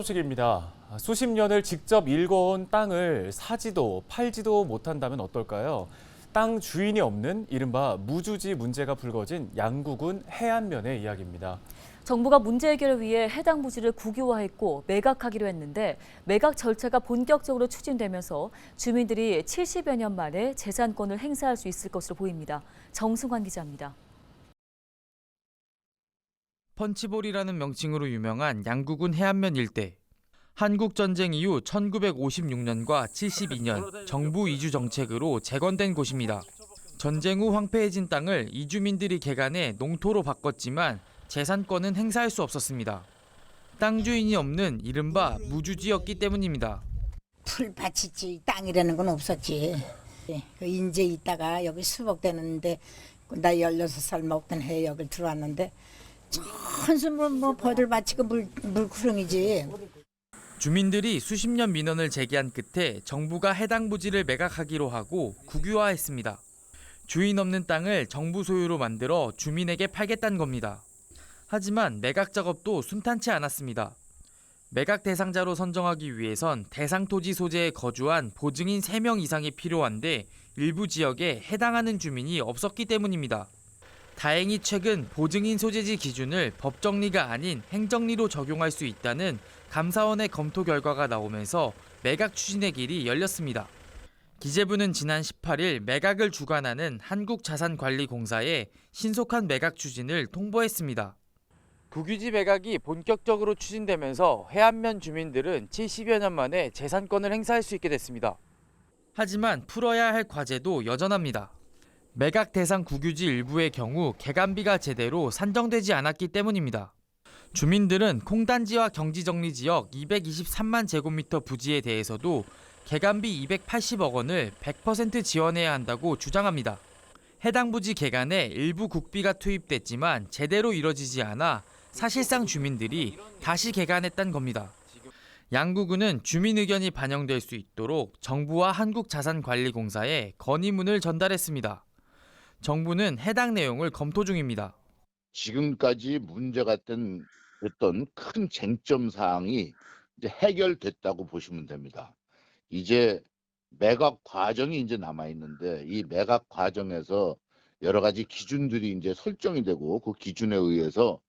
소식입니다. 수십 년을 직접 일궈온 땅을 사지도 팔지도 못한다면 어떨까요? 땅 주인이 없는 이른바 무주지 문제가 불거진 양구군 해안면의 이야기입니다. 정부가 문제 해결을 위해 해당 부지를 국유화했고 매각하기로 했는데 매각 절차가 본격적으로 추진되면서 주민들이 70여 년 만에 재산권을 행사할 수 있을 것으로 보입니다. 정승환 기자입니다. 펀치볼이라는 명칭으로 유명한 양구군 해안면 일대. 한국전쟁 이후 1956년과 72년 정부 이주 정책으로 재건된 곳입니다. 전쟁 후 황폐해진 땅을 이주민들이 개간해 농토로 바꿨지만 재산권은 행사할 수 없었습니다. 땅 주인이 없는 이른바 무주지였기 때문입니다. 풀밭이지 땅이라는 건 없었지. 이제 있다가 여기 수복되는데 나 16살 먹던 해에 여기 들어왔는데 천수 뭐 버들밭이고 물구렁이지. 주민들이 수십 년 민원을 제기한 끝에 정부가 해당 부지를 매각하기로 하고 국유화했습니다. 주인 없는 땅을 정부 소유로 만들어 주민에게 팔겠다는 겁니다. 하지만 매각 작업도 순탄치 않았습니다. 매각 대상자로 선정하기 위해선 대상 토지 소재에 거주한 보증인 3명 이상이 필요한데 일부 지역에 해당하는 주민이 없었기 때문입니다. 다행히 최근 보증인 소재지 기준을 법정리가 아닌 행정리로 적용할 수 있다는 감사원의 검토 결과가 나오면서 매각 추진의 길이 열렸습니다. 기재부는 지난 18일 매각을 주관하는 한국자산관리공사에 신속한 매각 추진을 통보했습니다. 국유지 매각이 본격적으로 추진되면서 해안면 주민들은 70여 년 만에 재산권을 행사할 수 있게 됐습니다. 하지만 풀어야 할 과제도 여전합니다. 매각 대상 국유지 일부의 경우 개간비가 제대로 산정되지 않았기 때문입니다. 주민들은 콩단지와 경지정리지역 223만 제곱미터 부지에 대해서도 개간비 280억 원을 100% 지원해야 한다고 주장합니다. 해당 부지 개간에 일부 국비가 투입됐지만 제대로 이뤄지지 않아 사실상 주민들이 다시 개간했다는 겁니다. 양구군은 주민 의견이 반영될 수 있도록 정부와 한국자산관리공사에 건의문을 전달했습니다. 정부는 해당 내용을 검토 중입니다. 지금까지 문제가 됐던 큰 쟁점 사항이 이제 해결됐다고 보시면 됩니다. 이제 매각 과정이 이제 남아 있는데 이 매각 과정에서 여러 가지 기준들이 이제 설정이 되고 그 기준에 의해서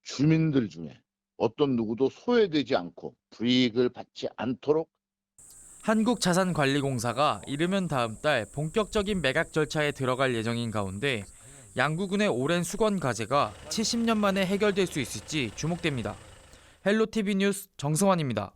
주민들 중에 어떤 누구도 소외되지 않고 불이익을 받지 않도록 한국자산관리공사가 이르면 다음 달 본격적인 매각 절차에 들어갈 예정인 가운데 양구군의 오랜 수건 과제가 70년 만에 해결될 수 있을지 주목됩니다. 헬로티비 뉴스 정승환입니다.